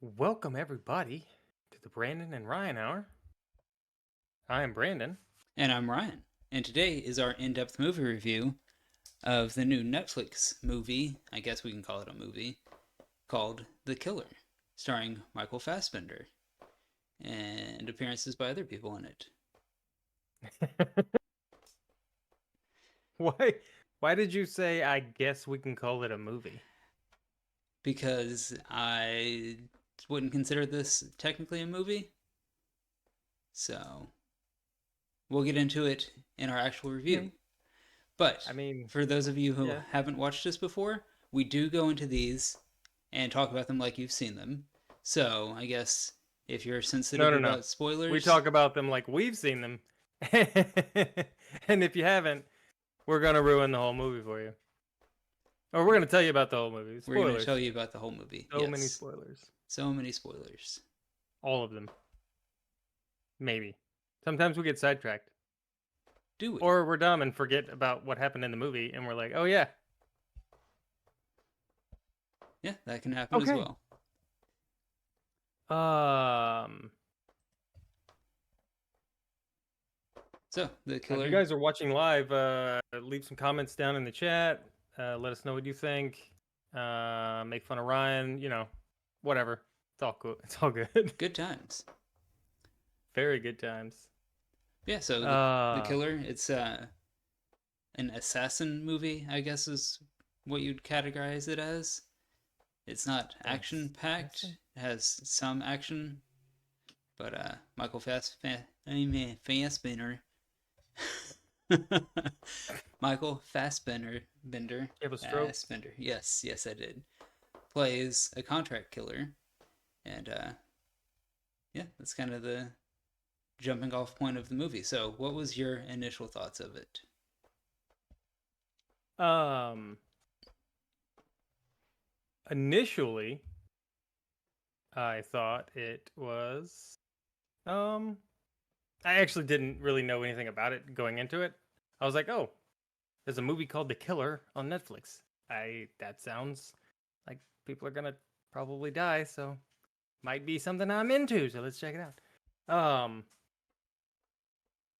Welcome, everybody, to the Brandon and Ryan Hour. I am Brandon. And I'm Ryan. And today is our in depth movie review of the new Netflix movie, I guess we can call it a movie, called The Killer, starring Michael Fassbender, and appearances by other people in it. why? Why did you say? I guess we can call it a movie. Because I wouldn't consider this technically a movie, so we'll get into it in our actual review. Okay. But I mean, for those of you who yeah. haven't watched this before, we do go into these and talk about them like you've seen them. So I guess if you're No, sensitive no, no. about We spoilers, talk about them like we've seen them, and if you haven't, we're gonna ruin the whole movie for you, or we're gonna tell you about the whole movie. we're going to tell Spoilers. you about the whole movie. So many Yes, spoilers. so many spoilers. All of them. Maybe. Sometimes we get sidetracked, Do we? or we're dumb and forget about what happened in the movie, and we're like, "Oh yeah, Yeah, that can happen as okay." well. Um, So, The if you Killer, guys are watching live, leave some comments down in the chat. Let us know what you think. Make fun of Ryan. Whatever. It's all good. It's all good. good times. Very good times. Yeah, so the Uh, Killer, it's an assassin movie, I guess is what you'd categorize it as. It's not action packed. assassin? It has some action, but Fassbender, Michael You have a stroke. Fassbender. Yes, yes, I did. Plays a contract killer, and yeah, that's kind of the jumping off point of the movie. So, what was your initial thoughts of it? Um, Initially, I thought it was. Um, I actually didn't really know anything about it going into it. I was like, oh, there's a movie called The Killer on Netflix. That sounds like people are gonna probably die, so might be something I'm into. So let's check it out.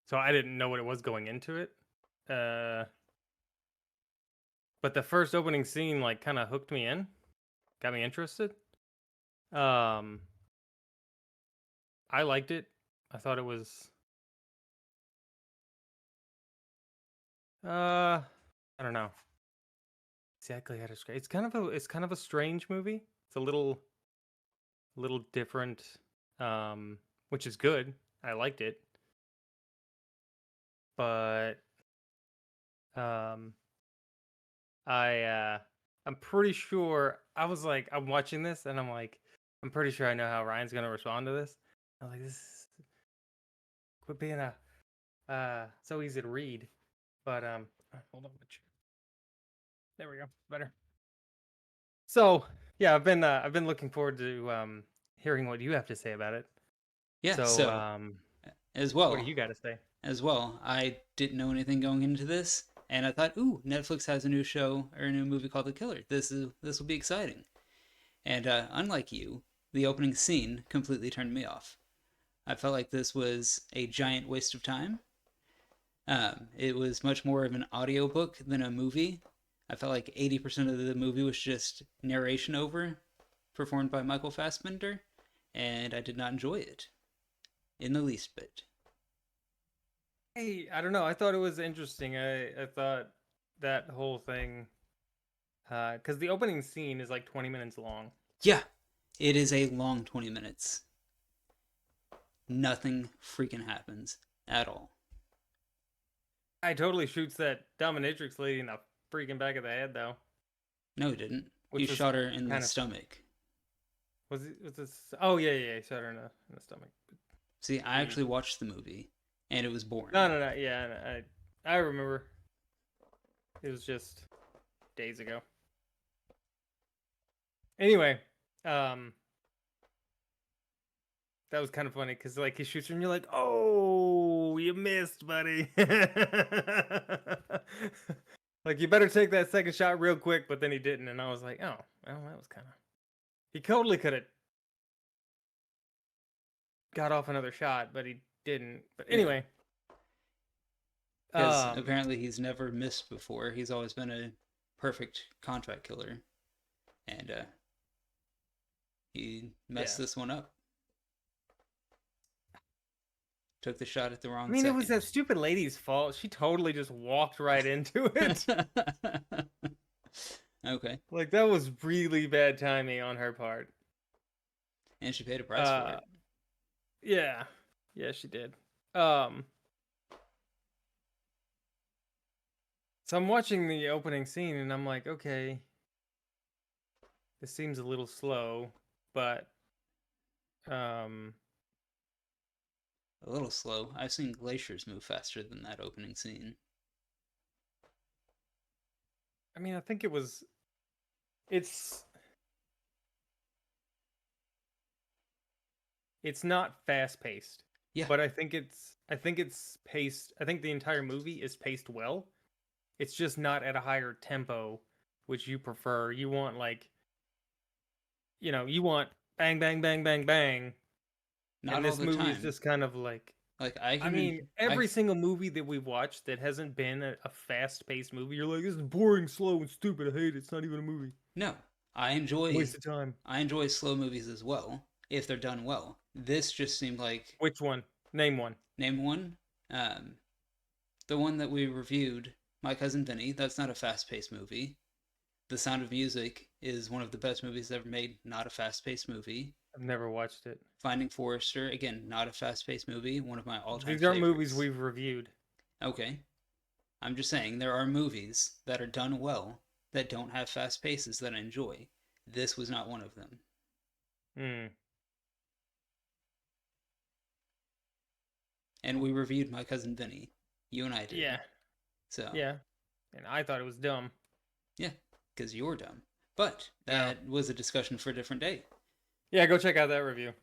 So I didn't know what it was going into it. Uh, but the first opening scene like kind of hooked me in, got me interested. Um, I liked it. I thought it was I don't know exactly how to describe. It's kind of a strange movie. It's a little different, um, which is good. I liked it, but um, I'm pretty sure I was like, I'm watching this and I'm like, I'm pretty sure I know how Ryan's gonna respond to this. I'm like, this quit being a so easy to read. But hold on, there we go, better. So yeah, I've been looking forward to hearing what you have to say about it. Yeah, So so as what do well, you got to say? I didn't know anything going into this, and I thought, ooh, Netflix has a new show or a new movie called The Killer. This will be exciting. And unlike you, the opening scene completely turned me off. I felt like this was a giant waste of time. It was much more of an audiobook than a movie. I felt like 80% of the movie was just narration over, performed by Michael Fassbender, and I did not enjoy it in the least bit. Hey, I don't know. I thought it was interesting. I thought that whole thing, because the opening scene is like 20 minutes long. Yeah, it is a long 20 minutes. Nothing freaking happens at all. I totally shoots that dominatrix lady in the freaking back of the head though, No, he didn't. He which was shot her in the kind of stomach. was this? Oh yeah, yeah, he shot her in the stomach. See, I The actually watched the movie, and it was no, boring. no, no, yeah, no, I remember. It was just days ago. Anyway, um, that was kind of funny because like he shoots her and you're like, oh, you missed, buddy. Like you better take that second shot real quick, but then he didn't, and I was like, oh, well, that was kind of. He totally could have. got off another shot, but he didn't. But Yeah. anyway, Because um, apparently he's never missed before. He's always been a perfect contract killer, and he messed yeah. this one up. Took the shot at the I wrong mean, it was that second. stupid lady's fault. She totally just walked right into it. Okay, Like that was really bad timing on her part. and she paid a price for Uh, it. yeah, yeah, she did. Um, so I'm watching the opening scene and I'm like, okay, this seems a little slow, but um, A little slow. I've seen glaciers move faster than that opening scene. I mean, I think it was. It's it's not fast paced, Yeah, but I think it's paced. I think the entire movie is paced well. It's just not at a higher tempo, which you prefer. You want like, you want bang bang bang bang bang, not and all this the movie is time. just kind of like, Like I mean, I every single movie that we've watched that hasn't been a fast paced movie, you're like, this is boring, slow, and stupid. I hate it. It's not even a movie. no, I Waste enjoy of time. I enjoy slow movies as well if they're done well. This just seemed like Which one? Name one. name one. Um, the one that we reviewed, My Cousin Vinny. That's not a fast-paced movie. The Sound of Music is one of the best movies ever made. Not a fast-paced movie. I've never watched it. Finding Forrester, again, not a fast-paced movie. One of my all-time These aren't movies favorites. we've reviewed. Okay, I'm just saying there are movies that are done well that don't have fast paces that I enjoy. This was not one of them. Hmm. And we reviewed My Cousin Vinny. You and I did. Yeah. So, Yeah. And I thought it was dumb. yeah, because you're dumb. But No. that was a discussion for a different day. Yeah, go check out that review.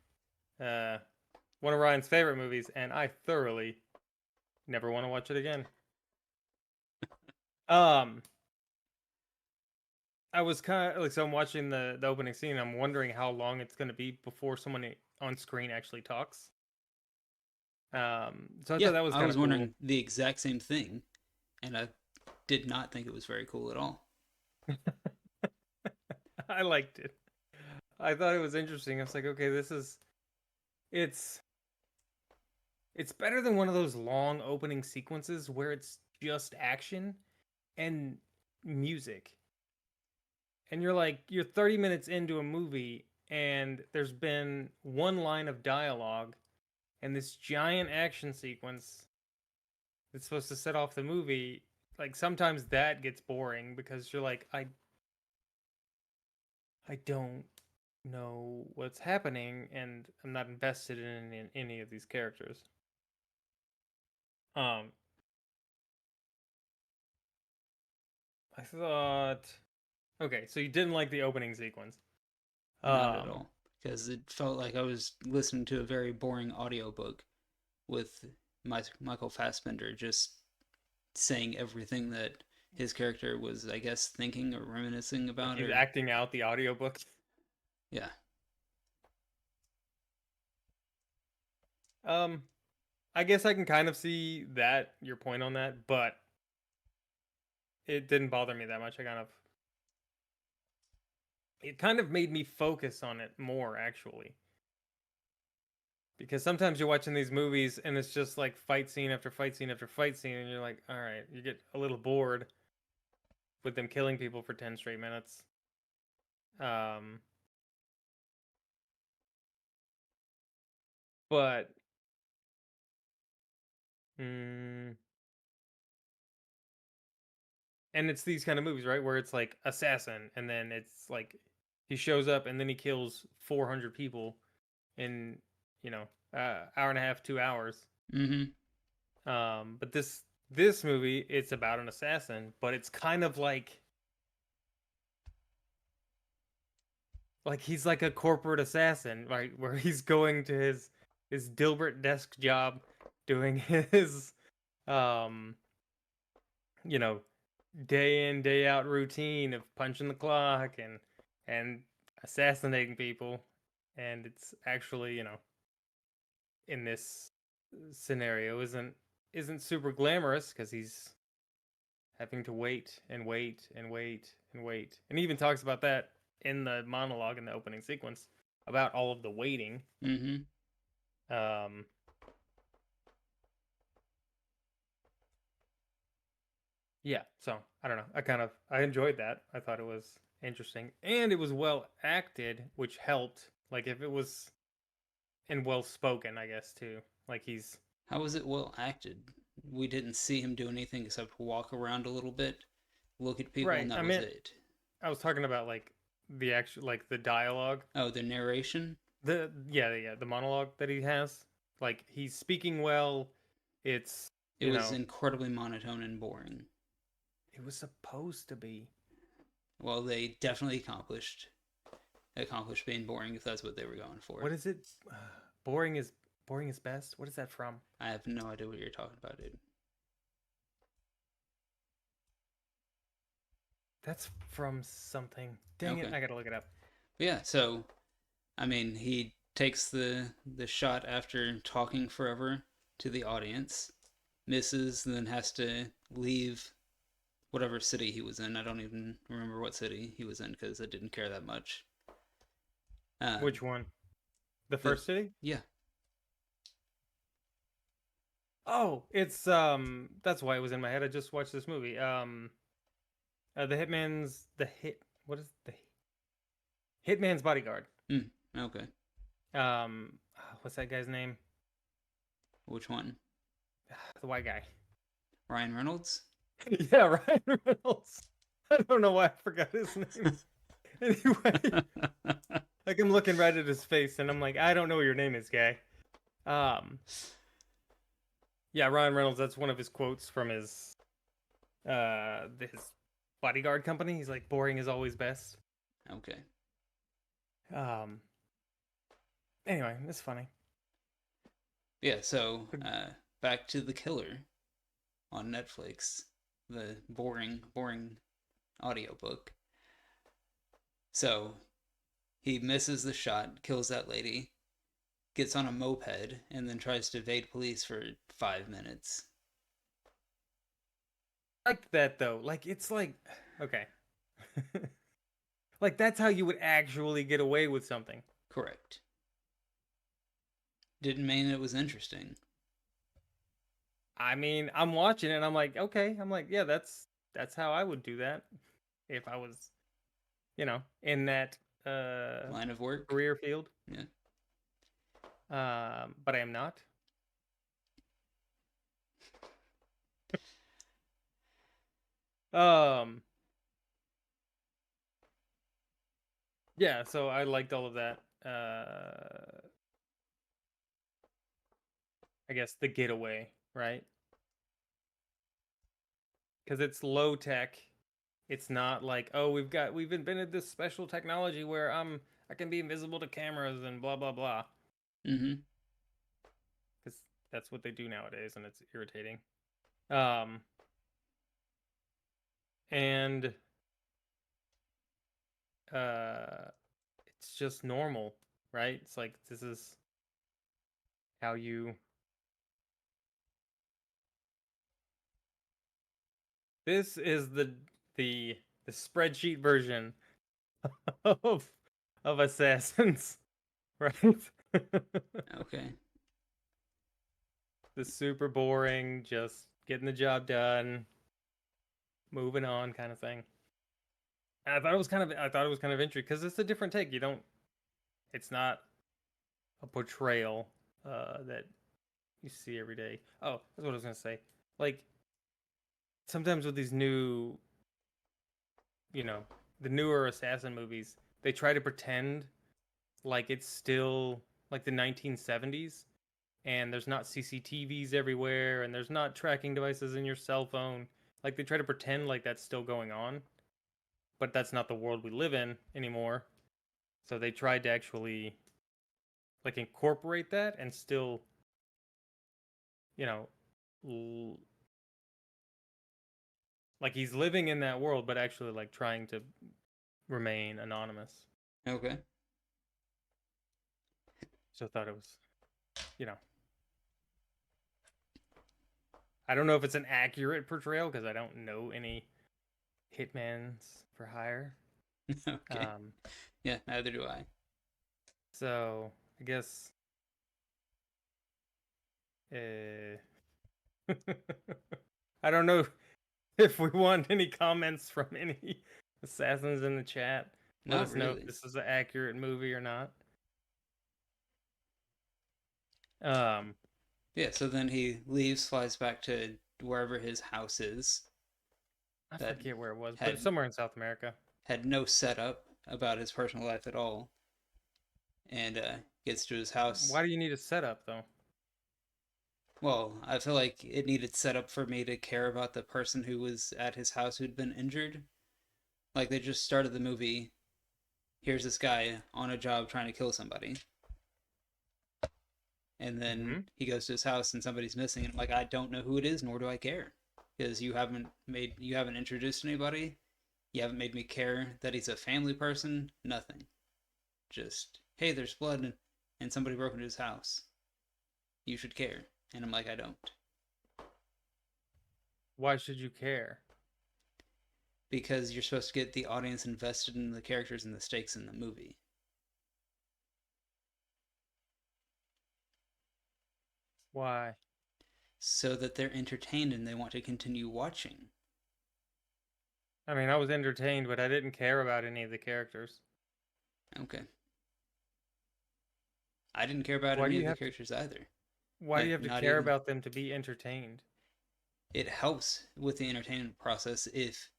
Uh, one of Ryan's favorite movies, and I thoroughly never want to watch it again. Um, I was kind of like, so I'm watching the opening scene. I'm wondering how long it's going to be before someone on screen actually talks. So I Yeah, thought that was I kind was of cool. wondering the exact same thing, and I did not think it was very cool at all. I liked it. I thought it was interesting. I was like, okay, it's it's better than one of those long opening sequences where it's just action and music. And you're 30 minutes into a movie and there's been one line of dialogue and this giant action sequence that's supposed to set off the movie. Like sometimes that gets boring because you're like, I don't know what's happening and I'm not invested in any of these characters. Um I thought, okay, so you didn't like the opening sequence. Not at Um all. Because it felt like I was listening to a very boring audiobook with Michael Fassbender just saying everything that his character was, I guess, thinking or reminiscing like about, he's or acting out the audiobook. yeah. Um I guess I can kind of see that your point on that, but it didn't bother me that much. It kind of made me focus on it more actually. Because sometimes you're watching these movies and it's just like fight scene after fight scene after fight scene and you're like, "All right, you get a little bored with them killing people for 10 straight minutes." Um but mm, and it's these kind of movies, right? Where it's like assassin and then it's like he shows up and then he kills 400 people in, hour and a half, 2 hours. Mm-hmm. But this movie, it's about an assassin, but it's kind of like he's like a corporate assassin, right? Where he's going to his Dilbert desk job, doing his um, you know, day in day out routine of punching the clock and assassinating people, and it's actually in this scenario isn't super glamorous because he's having to wait and wait and wait and wait, and he even talks about that in the monologue in the opening sequence about all of the waiting. Mm-hmm. Yeah, so I don't know. I enjoyed that. I thought it was interesting, and it was well acted, which helped. Like if it was and well spoken, I guess too. Like he's How was it well acted? We didn't see him do anything except walk around a little bit, look at people, right. and I that was mean, it. I was talking about like the actual like the dialogue, Oh, the narration? the monologue that he has. Like he's speaking well. It's It was incredibly monotone and boring. it was supposed to be. Well, they definitely accomplished being boring if that's what they were going for. What is it? Boring is boring is best. What is that from? I have no idea what you're talking about, dude. That's from something. Dang it! Okay. I gotta look it up. But yeah, so I mean, he takes the shot after talking forever to the audience, misses, then has to leave whatever city he was in. I don't even remember what city he was in because I didn't care that much. Which one? The first city? Yeah. Oh, it's that's why it was in my head. I just watched this movie. The Hitman's the hit what is the Hitman's Bodyguard. Okay. What's that guy's name? Which one? The white guy. Ryan Reynolds? Yeah, Ryan Reynolds. I don't know why I forgot his name. Anyway, like I'm looking right at his face and I'm like, I don't know what your name is, guy. Yeah, Ryan Reynolds, that's one of his quotes from his bodyguard company. He's like, boring is always best. Okay. Anyway, it's funny. Yeah, so back to The Killer on Netflix, the boring audiobook. So he misses the shot, kills that lady, gets on a moped, and then tries to evade police for 5 minutes. I like that though. Like it's like okay. Like that's how you would actually get away with something. Correct. Didn't mean it was interesting. I mean, I'm watching it and I'm like, okay. I'm like, yeah, that's how I would do that if I was, in that Line of work? career field. Yeah. But I am not. Yeah, so I liked all of that. I guess the getaway, right? Because it's low tech. It's not like, oh, we've invented this special technology where I can be invisible to cameras and blah blah blah. Mm-hmm. Because that's what they do nowadays, and it's irritating. And it's just normal, right? It's like this is how you. This is the spreadsheet version of Assassins, right? Okay. The super boring, just getting the job done, moving on kind of thing. And I thought it was kind of interesting because it's a different take. It's not a portrayal that you see every day. Oh, that's what I was gonna say. Like sometimes with these new, the newer assassin movies, they try to pretend like it's still like the 1970s and there's not CCTVs everywhere and there's not tracking devices in your cell phone. Like they try to pretend like that's still going on, but that's not the world we live in anymore. So they tried to actually like incorporate that and still, you know, like he's living in that world, but actually like trying to remain anonymous. Okay. So I thought it was, you know, I don't know if it's an accurate portrayal because I don't know any hitmans for hire. Okay. Yeah, neither do I. So I guess uh, I don't know if we want any comments from any assassins in the chat. Let Not us know if really. this is an accurate movie or not. Um, Yeah, so then he leaves, flies back to wherever his house is I that forget where it was, but it's had somewhere in South America. had no setup about his personal life at all, and gets to his house. Why do you need a setup though? Well, I feel like it needed setup for me to care about the person who was at his house who'd been injured. Like they just started the movie. Here's this guy on a job trying to kill somebody, and then Mm-hmm. he goes to his house and somebody's missing, and I'm like, I don't know who it is, nor do I care, because you haven't introduced anybody, you haven't made me care that he's a family person, nothing. Just, hey, there's blood and somebody broke into his house. You should care, and I'm like, I don't, Why should you care? because you're supposed to get the audience invested in the characters and the stakes in the movie. Why? So that they're entertained and they want to continue watching. I mean, I was entertained, but I didn't care about any of the characters. Okay. I didn't care about Why do any you of the have to? characters either. Why do you Like, have to not care even. about them to be entertained? It helps with the entertainment process if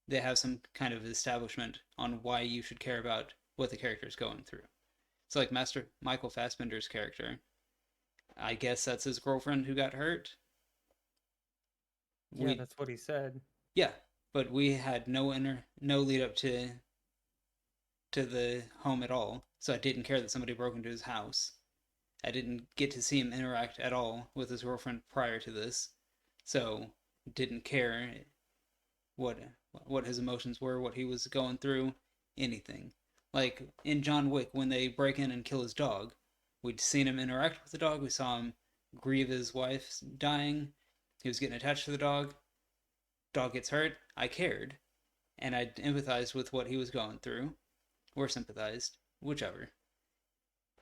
they have some kind of establishment on why you should care about what the character is going through. So, like Master Michael Fassbender's character, I guess that's his girlfriend who got hurt. Yeah, We, that's what he said. yeah, but we had no lead up to the home at all. So I didn't care that somebody broke into his house. I didn't get to see him interact at all with his girlfriend prior to this, so didn't care what what his emotions were, what he was going through, anything. Like in John Wick, when they break in and kill his dog, we'd seen him interact with the dog. We saw him grieve his wife dying. He was getting attached to the dog. Dog gets hurt. I cared, and I empathized with what he was going through, or sympathized, whichever.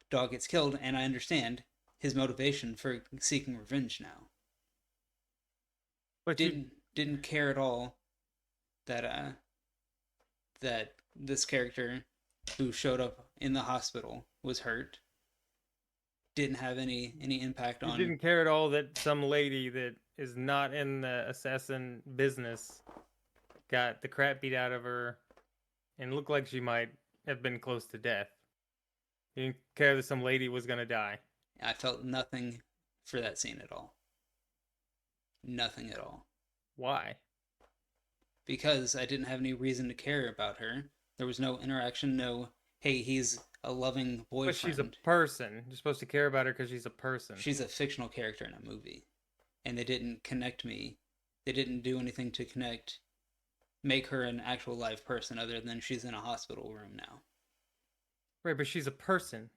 Dog gets killed, and I understand his motivation for seeking revenge now. But you Didn't care at all that that this character who showed up in the hospital was hurt. Didn't have any impact you on. didn't care at all that some lady that is not in the assassin business got the crap beat out of her and looked like she might have been close to death. You didn't care that some lady was gonna die. I felt nothing for that scene at all. Nothing at all. Why? Because I didn't have any reason to care about her. There was no interaction, no, hey, he's a loving boyfriend. But she's a person. You're supposed to care about her because she's a person. She's a fictional character in a movie. And they didn't connect me. They didn't do anything to connect, make her an actual live person other than she's in a hospital room now. Right, but she's a person.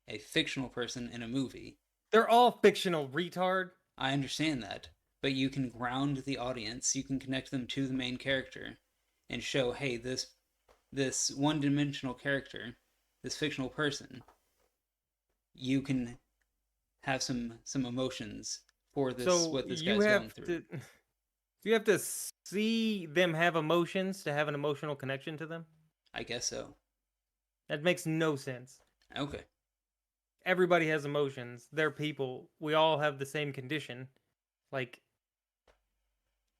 A fictional person in a movie. They're all fictional, retard. I understand that. But you can ground the audience, you can connect them to the main character and show, hey, this one-dimensional character, this fictional person, you can have some emotions for this, So what this you guy's going have through. to. You have to see them have emotions to have an emotional connection to them. I guess so. That makes no sense. Okay. Everybody has emotions. They're people. We all have the same condition. Like,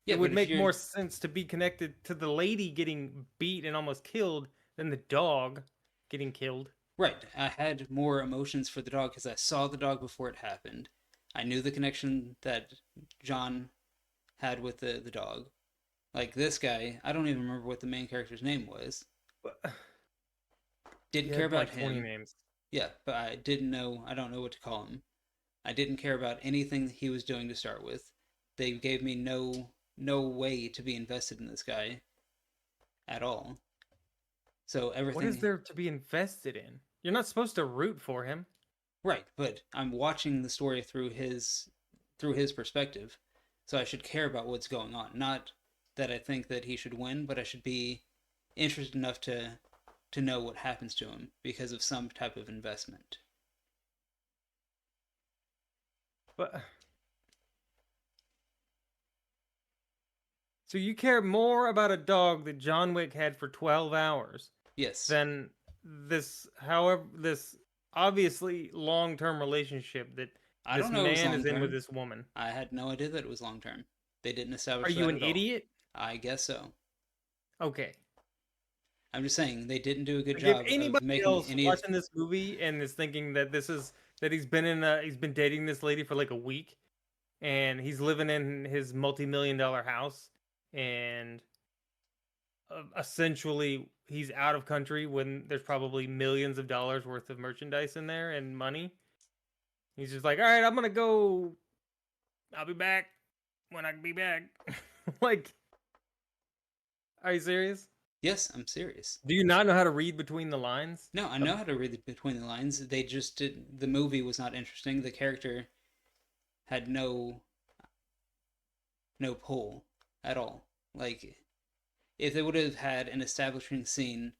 Yeah, it would but make more sense to be connected to the lady getting beat and almost killed than the dog getting killed. Right. I had more emotions for the dog because I saw the dog before it happened. I knew the connection that John had with the dog. Like this guy, I don't even remember what the main character's name was. Didn't care about like 20 him. names. Yeah, but I don't know what to call him. I didn't care about anything he was doing to start with. They gave me no way to be invested in this guy at all. So everything. What is there to be invested in? You're not supposed to root for him. Right, but I'm watching the story through his perspective. So I should care about what's going on. Not that I think that he should win, but I should be interested enough to know what happens to him because of some type of investment. But so you care more about a dog that John Wick had for 12 hours Yes. than this obviously long-term relationship that I this don't know it was man long is in with term. this woman. I had no idea that it was long term. They didn't Are establish you that an at all. idiot? I guess so. Okay. I'm just saying they didn't do a good Like if job of anybody making else any of. watching this movie and is thinking that he's been dating this lady for like a week and he's living in his multi-million-dollar house and essentially he's out of country when there's probably millions of dollars worth of merchandise in there and money. He's just like, "All right, I'm going to go. I'll be back when I can be back." Like, are you serious? Yes, I'm serious. Do you not know how to read between the lines? No, I know how to read between the lines. They just did. The movie was not interesting. The character had no pull at all. Like if they would have had an establishing scene,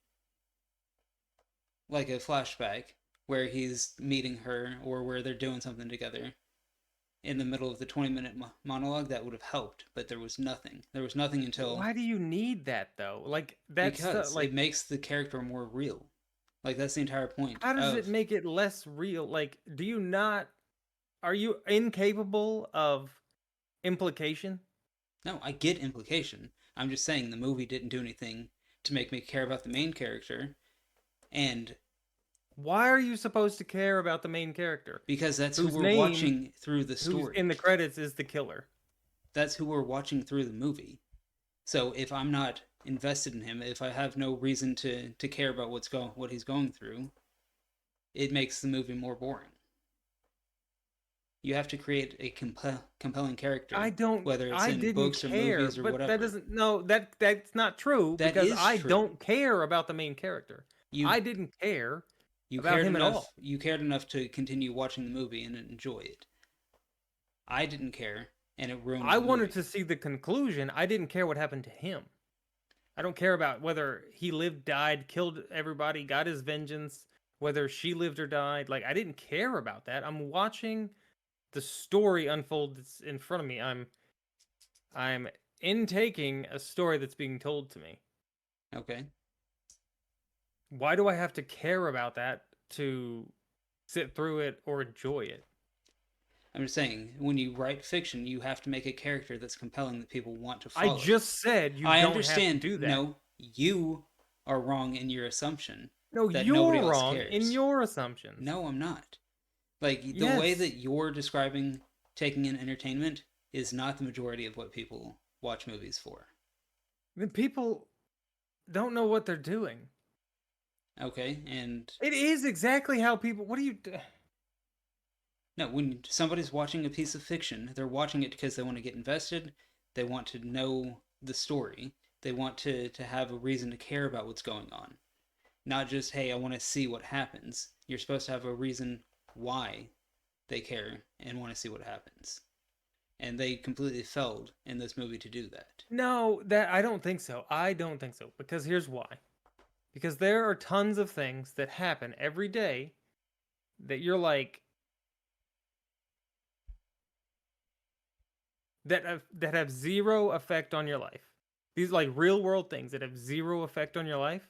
like a flashback, where he's meeting her or where they're doing something together in the middle of the 20-minute monologue, that would have helped. But there was nothing. There was nothing until Why do you need that though? Like because it like makes the character more real. Like that's the entire point how does it of. make it less real? Like do you not are you incapable of implication? No, I get implication. I'm just saying the movie didn't do anything to make me care about the main character, and Why are you supposed to care about the main character because that's who whose we're name watching through the who's story. in the credits is the killer? That's who we're watching through the movie. So if I'm not invested in him, if I have no reason to care about what he's going through, it makes the movie more boring. You have to create a compelling character, whether it's I in didn't books or care, movies or but that whatever. doesn't no that's not true That because is I true. don't care about the main character. You I didn't care you about cared him at enough. all. You cared enough to continue watching the movie and enjoy it. I didn't care, and it ruined I the wanted movie. to see the conclusion. I didn't care what happened to him. I don't care about whether he lived, died, killed everybody, got his vengeance, whether she lived or died. Like I didn't care about that. I'm watching the story unfold that's in front of me. I'm intaking a story that's being told to me. Okay. Why do I have to care about that to sit through it or enjoy it? I'm just saying, when you write fiction, you have to make a character that's compelling that people want to I follow. just said you I don't have to understand. do that. No, you are wrong in your assumption No, that nobody you're else wrong in cares. your assumptions. No, I'm not. Like, the way Yes. that you're describing taking in entertainment is not the majority of what people watch movies for. The people don't know what they're doing. Okay? And It is exactly how people. What do you? no, when somebody's watching a piece of fiction, they're watching it because they want to get invested, they want to know the story, they want to have a reason to care about what's going on. Not just, hey, I want to see what happens. You're supposed to have a reason why they care and want to see what happens. And they completely failed in this movie to do that. No, that I don't think so. I don't think so because here's why. Because there are tons of things that happen every day that you're like that have zero effect on your life. These like real world things that have zero effect on your life,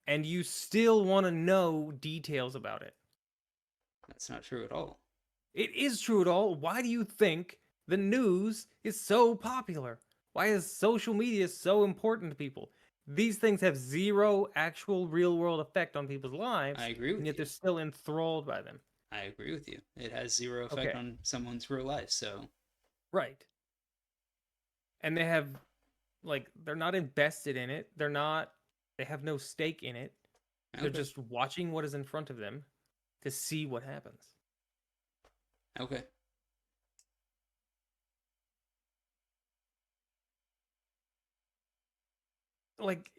and you still want to know details about it. That's not true at all. It is true at all. Why do you think the news is so popular? Why is social media so important to people? These things have zero actual real world effect on people's lives, I agree and with yet you. they're still enthralled by them. I agree with you. It has zero effect Okay, on someone's real life, so. right. And they have they're not invested in it. They have no stake in it. They're Okay. just watching what is in front of them to see what happens. Okay. Like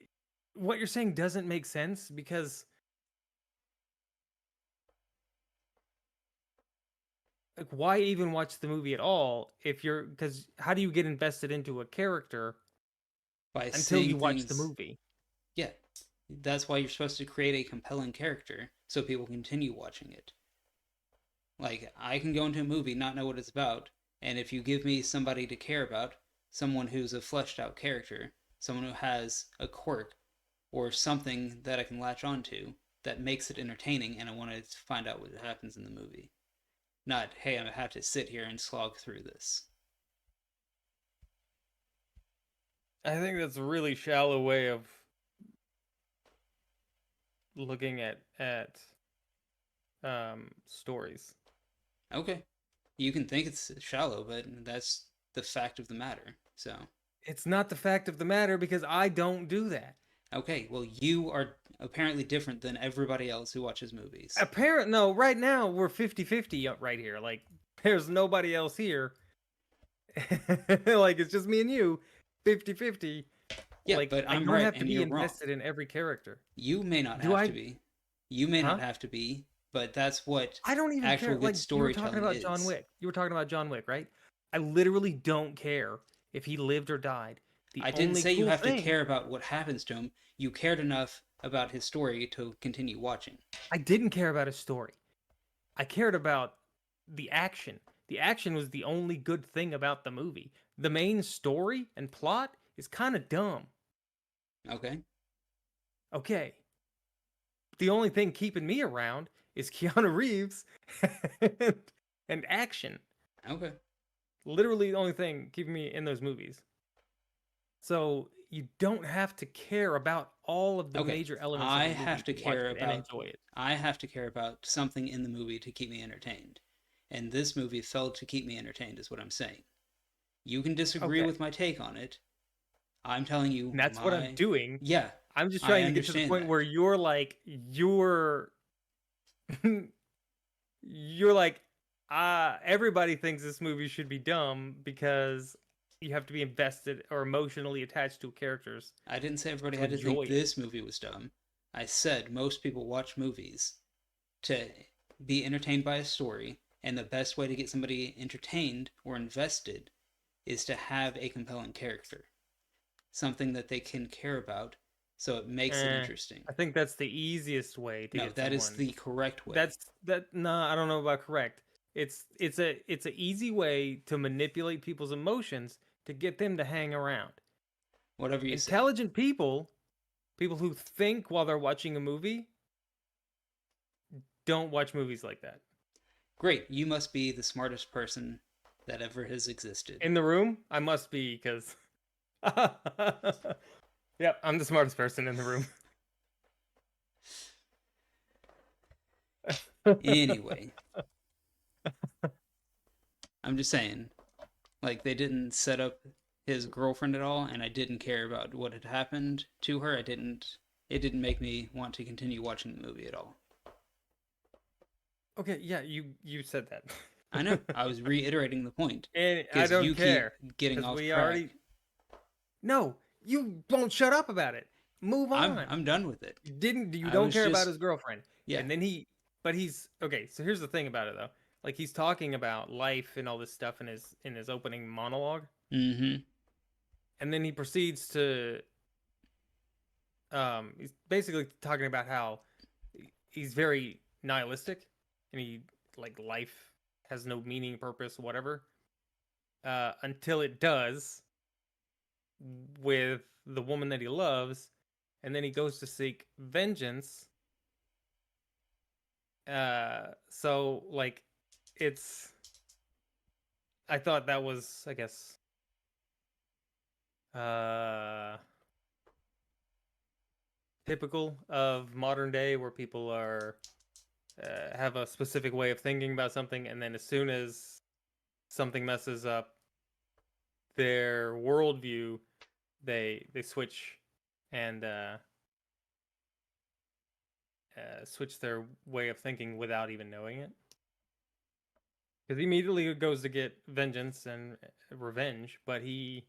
what you're saying doesn't make sense because like, why even watch the movie at all if you're, because how do you get invested into a character By until seeing you watch the things. movie? Yeah, that's why you're supposed to create a compelling character so people continue watching it. Like, I can go into a movie, not know what it's about, and if you give me somebody to care about, someone who's a fleshed out character, someone who has a quirk, or something that I can latch onto that makes it entertaining, and I want to find out what happens in the movie. Not, hey, I have to sit here and slog through this. I think that's a really shallow way of looking at stories. Okay, you can think it's shallow, but that's the fact of the matter. So, It's not the fact of the matter because I don't do that. okay, well, you are apparently different than everybody else who watches movies. No, right now we're 50-50 right here. Like, there's nobody else here. Like, it's just me and you, 50-50. Yeah, Like, but I I'm don't right have to and be you're wrong. invested in every character. You may not Do have to I? be. You may Huh? not have to be, but that's what I don't even actual care. good Like, you were talking storytelling about John is. Wick. You were talking about John Wick, right? I literally don't care if he lived or died. The I didn't only say you cool have to thing, care about what happens to him. You cared enough about his story to continue watching. I didn't care about his story. I cared about the action. The action was the only good thing about the movie. The main story and plot is kind of dumb. Okay? Okay. The only thing keeping me around is Keanu Reeves and, and action. Okay. Literally the only thing keeping me in those movies. So you don't have to care about all of the Okay. major elements of I a have movie to to watch care it and about enjoy it. I have to care about something in the movie to keep me entertained. And this movie failed to keep me entertained is what I'm saying. You can disagree Okay. with my take on it. I'm telling you And that's what I'm my. doing. Yeah, I'm just I trying to get to the understand point that. where you're like, everybody thinks this movie should be dumb because you have to be invested or emotionally attached to characters I didn't say everybody to had to think enjoy it. this movie was dumb. I said most people watch movies to be entertained by a story, and the best way to get somebody entertained or invested is to have a compelling character, something that they can care about, so it makes it interesting. I think that's the easiest way to No, get that is someone. the correct way. That's that. No, I don't know about correct. It's a easy way to manipulate people's emotions to get them to hang around. Whatever you say. Intelligent people, people who think while they're watching a movie, don't watch movies like that. Great, you must be the smartest person that ever has existed. In the room, I must be because. Yep, I'm the smartest person in the room. Anyway, I'm just saying, like, they didn't set up his girlfriend at all, and I didn't care about what had happened to her. It didn't make me want to continue watching the movie at all. Okay, yeah, you said that. I know. I was reiterating the point And I because don't you care keep getting because off we track. already. No, you won't shut up about it. Move on. I'm done with it. You I don't was care about just his girlfriend. yeah. And then but he's okay, so here's the thing about it though. Like he's talking about life and all this stuff in his opening monologue, Mm-hmm. and then he proceeds to he's basically talking about how he's very nihilistic and he like life has no meaning, purpose, whatever. Until it does with the woman that he loves, and then he goes to seek vengeance. So like it's I thought that was, I guess, uh typical of modern day where people are have a specific way of thinking about something, and then as soon as something messes up their worldview, they switch and switch their way of thinking without even knowing it. Because he immediately goes to get vengeance and revenge, but he's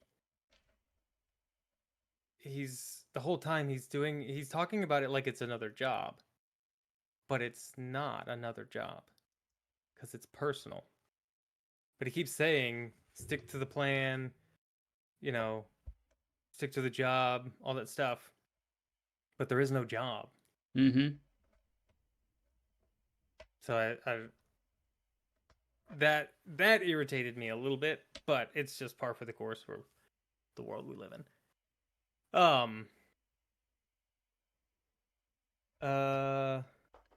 the whole time he's talking about it like it's another job, but it's not another job because it's personal. but he keeps saying, stick to the plan, you know, stick to the job, all that stuff. But there is no job. Mm-hmm. So that irritated me a little bit, but it's just par for the course for the world we live in.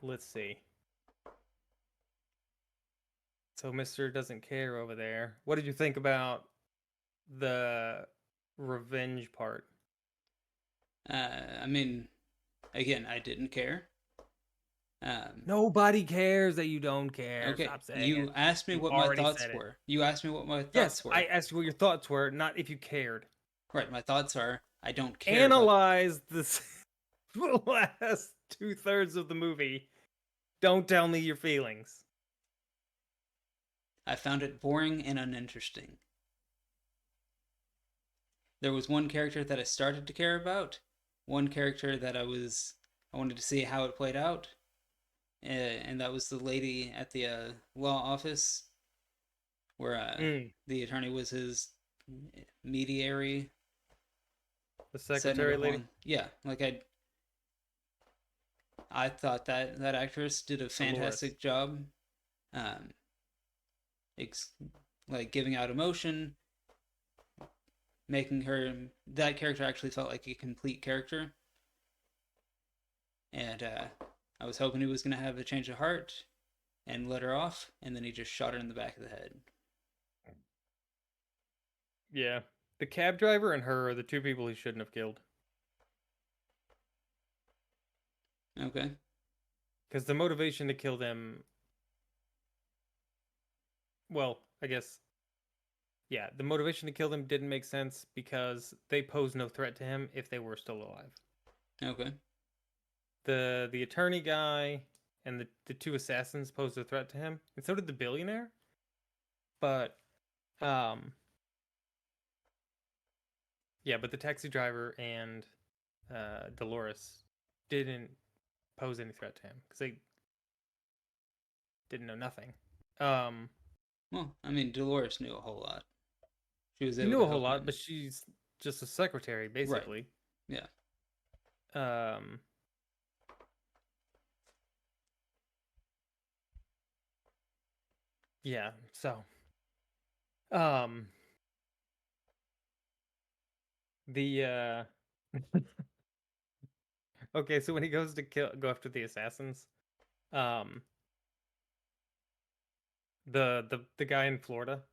Let's see. So Mr. doesn't care over there. What did you think about the revenge part? I mean, again, I didn't care. Nobody cares that you don't care. Okay, Stop saying it. you asked me You what my already thoughts said it. were. You asked me what my Yes, thoughts were. I asked you what your thoughts were, not if you cared. Right, my thoughts are I don't care about. Analyze this the last 2/3 of the movie. Don't tell me your feelings. I found it boring and uninteresting. There was one character that I started to care about, one character that I wanted to see how it played out, and that was the lady at the law office, where the attorney was his mediary. The setting secretary it lady. along. Yeah, like I thought that actress did a fantastic job, um, like giving out emotion, making that character actually felt like a complete character. And I was hoping he was gonna have a change of heart and let her off, and then he just shot her in the back of the head. Yeah. The cab driver and her are the two people he shouldn't have killed. Okay. Because the motivation to kill them. Well, I guess. Yeah, the motivation to kill them didn't make sense because they pose no threat to him if they were still alive. Okay. The attorney guy and the two assassins posed a threat to him, and so did the billionaire. But yeah, but the taxi driver and Dolores didn't pose any threat to him because they didn't know nothing. Well, I mean, Dolores knew a whole lot. She was She able knew to a whole help lot, him. but she's just a secretary, basically. Yeah. Yeah, so the okay, so when he goes to go after the assassins, um the guy in Florida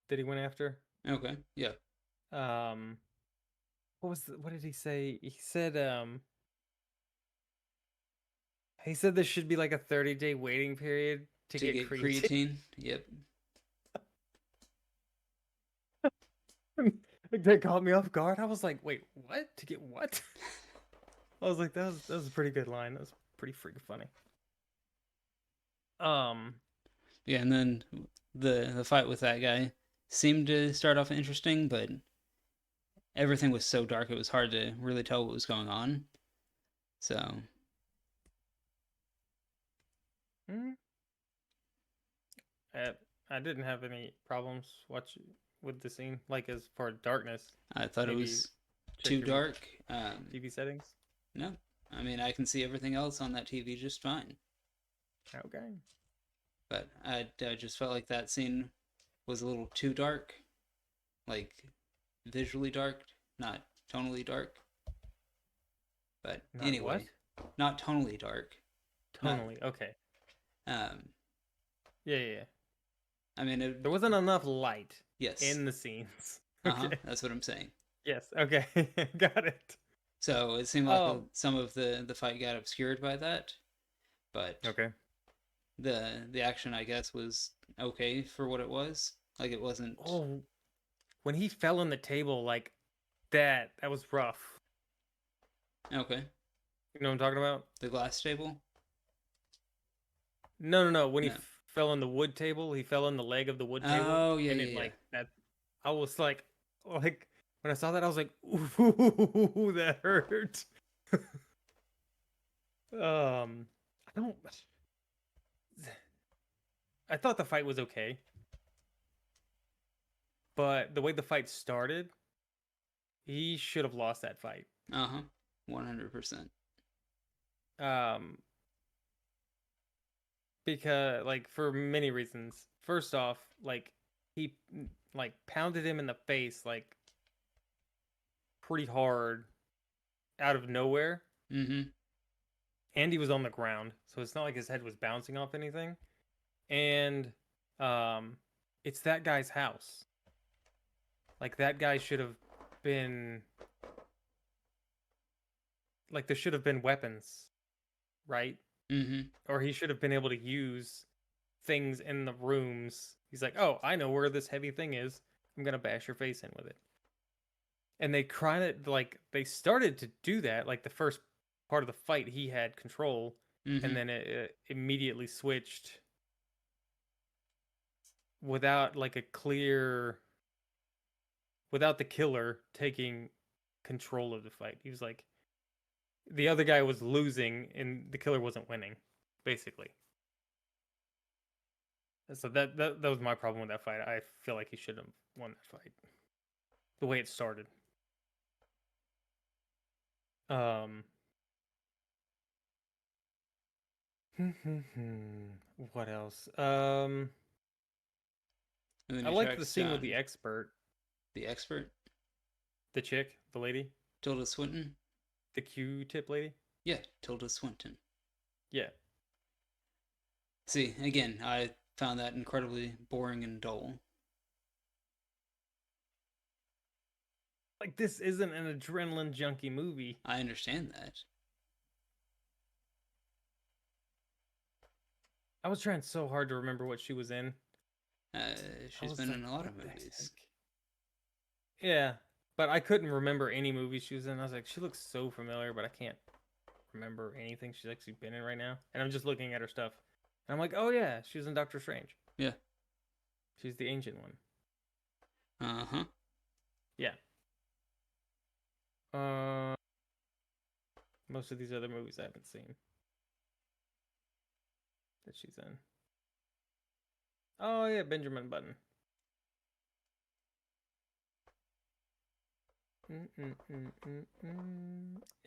that he went after, Okay. Yeah. what did he say? He said there should be like a 30-day waiting period to get creatine. creatine. Yep. That caught me off guard. I was like, wait, what? To get what? I was like, that was a pretty good line. That was pretty freaking funny. Yeah, and then the fight with that guy seemed to start off interesting, but everything was so dark it was hard to really tell what was going on. So I didn't have any problems with the scene. Like as far as darkness, I thought it maybe was check too your dark. TV settings. No, I mean I can see everything else on that TV just fine. Okay. But I just felt like that scene was a little too dark, like visually dark, not tonally dark. But Not anyway, not tonally dark. Tonally, okay. Yeah. I mean, there wasn't enough light. Yes. In the scenes. Okay. That's what I'm saying. Yes. Okay. Got it. So it seemed like some of the fight got obscured by that, but okay. The action, I guess, was okay for what it was. Like it wasn't. Oh, when he fell on the table like that was rough. Okay. You know what I'm talking about? The glass table? No. When he fell on the wood table, he fell on the leg of the wood table. Oh yeah, and yeah. Like that, I was like when I saw that, I was like, ooh, that hurt. I thought the fight was okay. but the way the fight started, he should have lost that fight. 100%. Um, because like for many reasons. First off, like he like pounded him in the face like pretty hard out of nowhere, Mm-hmm. and he was on the ground, so it's not like his head was bouncing off anything. And um, it's that guy's house. Like that guy should have been like there should have been weapons, right? Mm-hmm. Or he should have been able to use things in the rooms. He's like, "Oh, I know where this heavy thing is. I'm gonna bash your face in with it." And they kind of like they started to do that. Like the first part of the fight, he had control, Mm-hmm. and then it immediately switched without like a clear, without the killer taking control of the fight. He was like, the other guy was losing, and the killer wasn't winning, basically. So that was my problem with that fight. I feel like he should have won that fight. The way it started. Um. What else? And then I he liked the tracks scene with down the expert, the expert, the chick, the lady, Tilda Swinton. the Q-tip lady. Yeah, Tilda Swinton. Yeah. See, again, I found that incredibly boring and dull. Like this isn't an adrenaline junkie movie. I understand that. I was trying so hard to remember what she was in. She's been in a lot of movies. Yeah, but I couldn't remember any movie she was in. I was like, she looks so familiar, but I can't remember anything she's actually been in right now. And I'm just looking at her stuff. And I'm like, oh yeah, she was in Doctor Strange. Yeah. She's the ancient one. Uh-huh. Yeah. Most of these other movies I haven't seen that she's in. Oh yeah, Benjamin Button.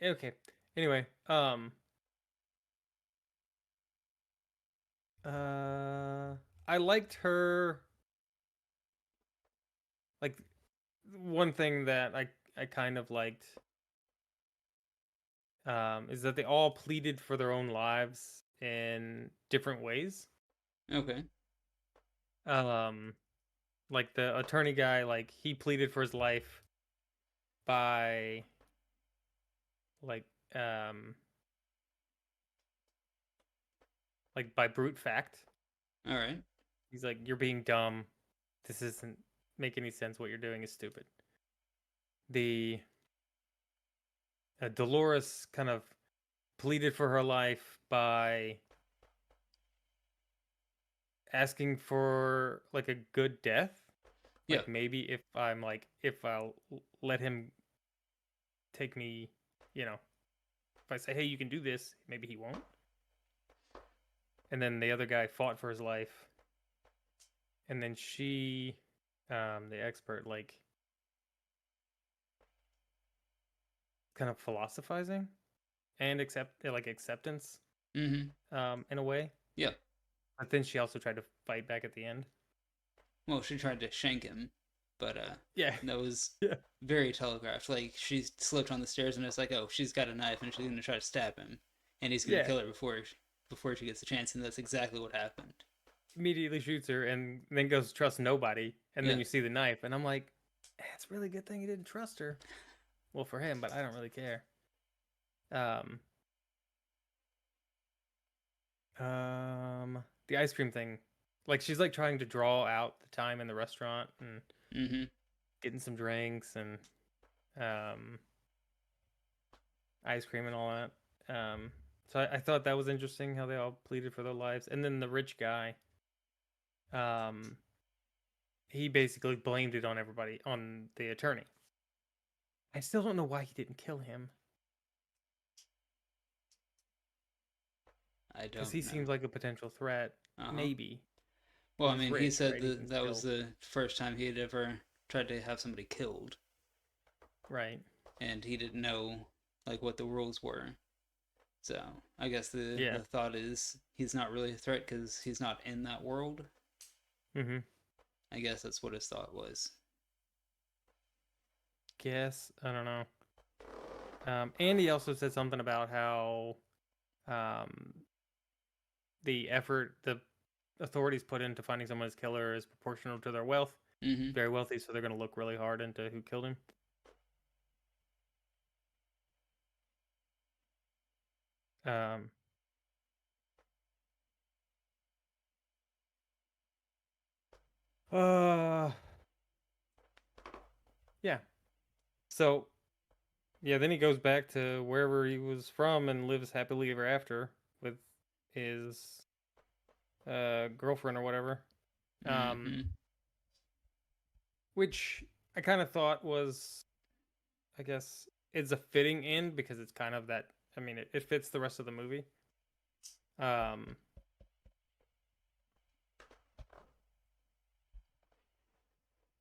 Okay. Anyway, I liked her. Like, one thing that I kind of liked, is that they all pleaded for their own lives in different ways. Okay. Like the attorney guy, like he pleaded for his life by like um like by brute fact. All right. He's like, you're being dumb. This doesn't make any sense. What you're doing is stupid. The Dolores kind of pleaded for her life by asking for like a good death. Like Yeah. maybe if I'll let him take me, if I say, hey, you can do this, maybe he won't. And then the other guy fought for his life. And then she, the expert, like kind of philosophizing and acceptance, Mm-hmm. in a way. Yeah. But then she also tried to fight back at the end. Well, she tried to shank him, but Yeah. that was Yeah. very telegraphed. Like she slipped on the stairs, and it's like, oh, she's got a knife, and she's gonna try to stab him, and he's gonna Yeah. kill her before she gets a chance, and that's exactly what happened. Immediately shoots her and then goes trust nobody. And then Yeah. you see the knife, and I'm like, it's a really good thing he didn't trust her. Well, for him, but I don't really care. The ice cream thing, like she's like trying to draw out the time in the restaurant and Mm-hmm. getting some drinks and ice cream and all that. So I thought that was interesting how they all pleaded for their lives. And then the rich guy, he basically blamed it on everybody, on the attorney. I still don't know why he didn't kill him. I don't Because he know. seems like a potential threat. Uh-huh. Maybe. Well, I He's mean, rich, he said right? He that can that was kill. the first time he had ever tried to have somebody killed, Right. and he didn't know like what the rules were. So I guess Yeah. the thought is he's not really a threat because he's not in that world. Mm-hmm. I guess that's what his thought was. Guess I don't know. And he also said something about how um, the authorities put into finding someone's killer is proportional to their wealth. Mm-hmm. Very wealthy, so they're going to look really hard into who killed him. Um, uh, yeah. So, yeah, then he goes back to wherever he was from and lives happily ever after with his girlfriend or whatever. Mm-hmm. Which I kind of thought was, I guess, it's a fitting end because it's kind of that. I mean, it fits the rest of the movie. Um,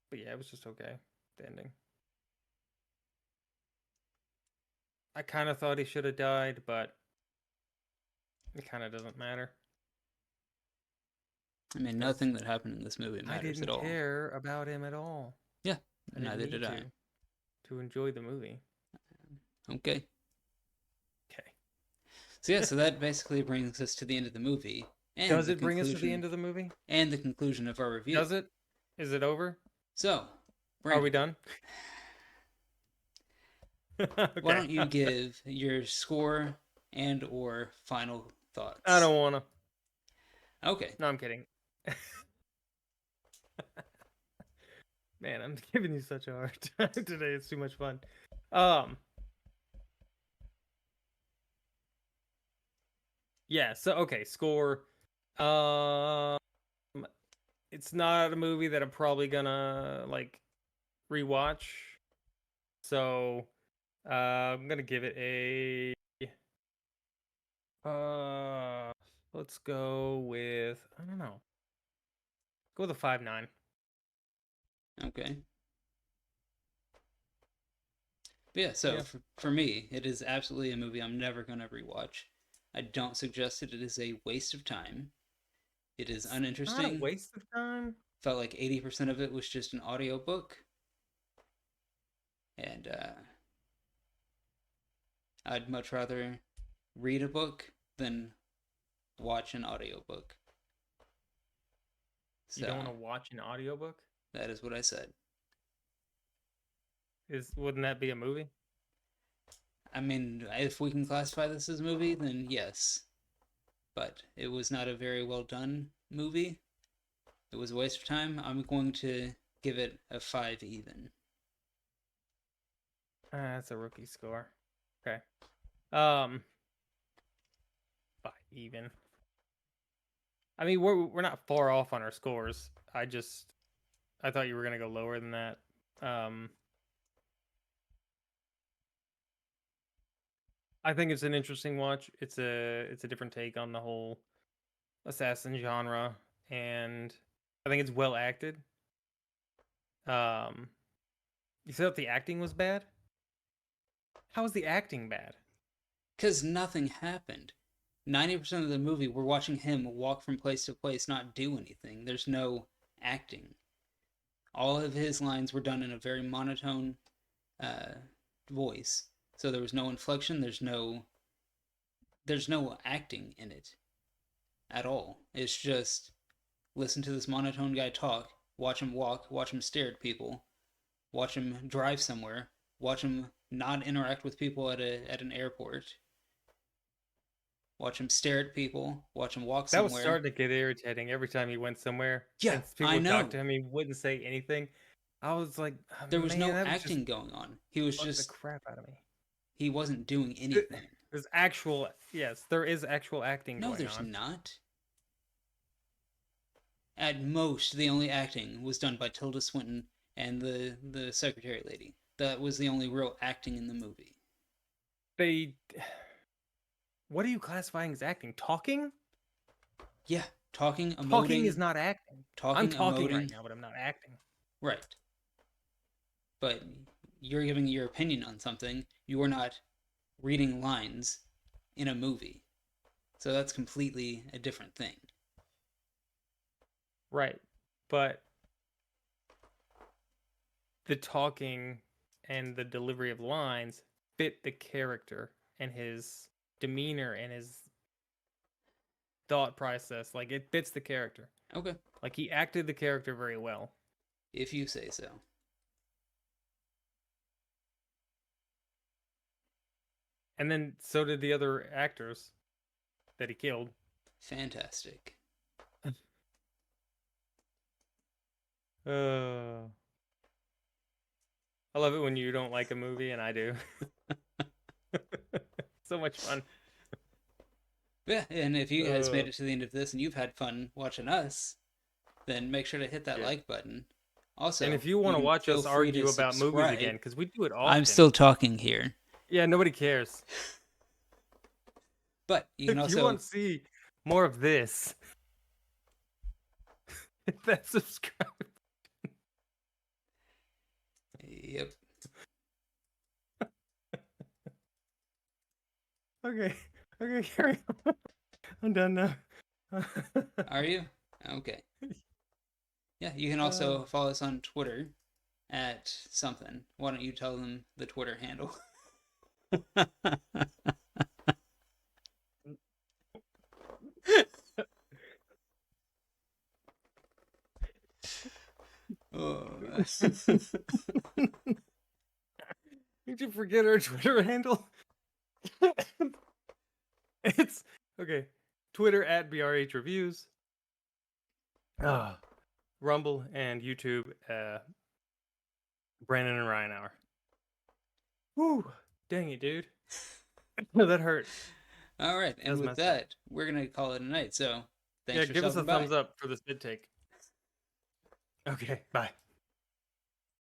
but yeah, it was just okay. The ending. I kind of thought he should have died, but it kind of doesn't matter. I mean, 'Cause nothing that happened in this movie I matters didn't at all. care about him at all. Yeah, I didn't neither need did I. to enjoy the movie. Okay. Okay. So yeah, so that basically brings us to the end of the movie and Does the it bring us to the conclusion end of the movie? and the conclusion of our review. Does it? Is it over? So, Are we Brandon, done? why Okay. don't you give your score and or final thoughts? I don't wanna. Okay. No, I'm kidding. Man, I'm giving you such a hard time today. It's too much fun. Yeah, so okay, score. Um it's not a movie that I'm probably gonna like rewatch. So I'm gonna give it a uh let's go with I don't know. Go with a 5.9. Okay. But yeah, so Yeah. for me, it is absolutely a movie I'm never going to rewatch. I don't suggest that it is a waste of time. It is Not a uninteresting. waste of time. Felt like 80% of it was just an audiobook. And I'd much rather read a book than watch an audiobook. You don't So want to watch an audiobook? that is what I said. Wouldn't that be a movie? I mean, if we can classify this as a movie, then yes. But it was not a very well done movie. It was a waste of time. I'm going to give it a 5 even. That's a rookie score. Okay. 5 even. I mean, we're not far off on our scores. I thought you were gonna go lower than that. I think it's an interesting watch. It's a different take on the whole assassin genre, and I think it's well acted. Um, you said the acting was bad. How is the acting bad? Because nothing happened. 90% of the movie, we're watching him walk from place to place, not do anything. There's no acting. All of his lines were done in a very monotone voice. So there was no inflection, there's no acting in it at all. It's just listen to this monotone guy talk, watch him walk, watch him stare at people, watch him drive somewhere, watch him not interact with people at an airport, watch him stare at people, watch him walk That was somewhere. starting to get irritating every time he went somewhere. Yeah, and people I would know. talk to him, he wouldn't say anything. I was like, oh, There was man, no that would acting just going on. He was bug the just crap out of me. he wasn't doing anything. There's actual, yes, there is actual acting No, going there's on. not. At most, the only acting was done by Tilda Swinton and the secretary lady. That was the only real acting in the movie. What are you classifying as acting? Talking? Yeah, talking, emoting. Talking is not acting. I'm Talking, talking right emoting. now, but I'm not acting. Right. but you're giving your opinion on something. You're not reading lines in a movie. So that's completely a different thing. Right. But the talking and the delivery of lines fit the character and his demeanor and his thought process. Like, it fits the character. Okay. Like, he acted the character very well. If you say so. And then so did the other actors that he killed. Fantastic. I love it when you don't like a movie and I do. So much fun. Yeah, and if you guys made it to the end of this and you've had fun watching us, then make sure to hit that like button. Also, and if you want to watch us argue about subscribe. movies again, because we do it often. I'm still talking here. Yeah, nobody cares. But you can if also you want to see more of this, hit that subscribe. Yep. Okay, carry on. I'm done now. Are you? Okay. Yeah, you can also follow us on Twitter at something. Why don't you tell them the Twitter handle? Oh. Did you forget our Twitter handle? It's okay. Twitter at BRH Reviews. Rumble and YouTube. Brandon and Ryan Hour. Woo! Dang it, dude. That hurt. All right, and with that, we're gonna call it a night. So, thanks for give us a stopping by. thumbs up for this mid take. Okay, bye.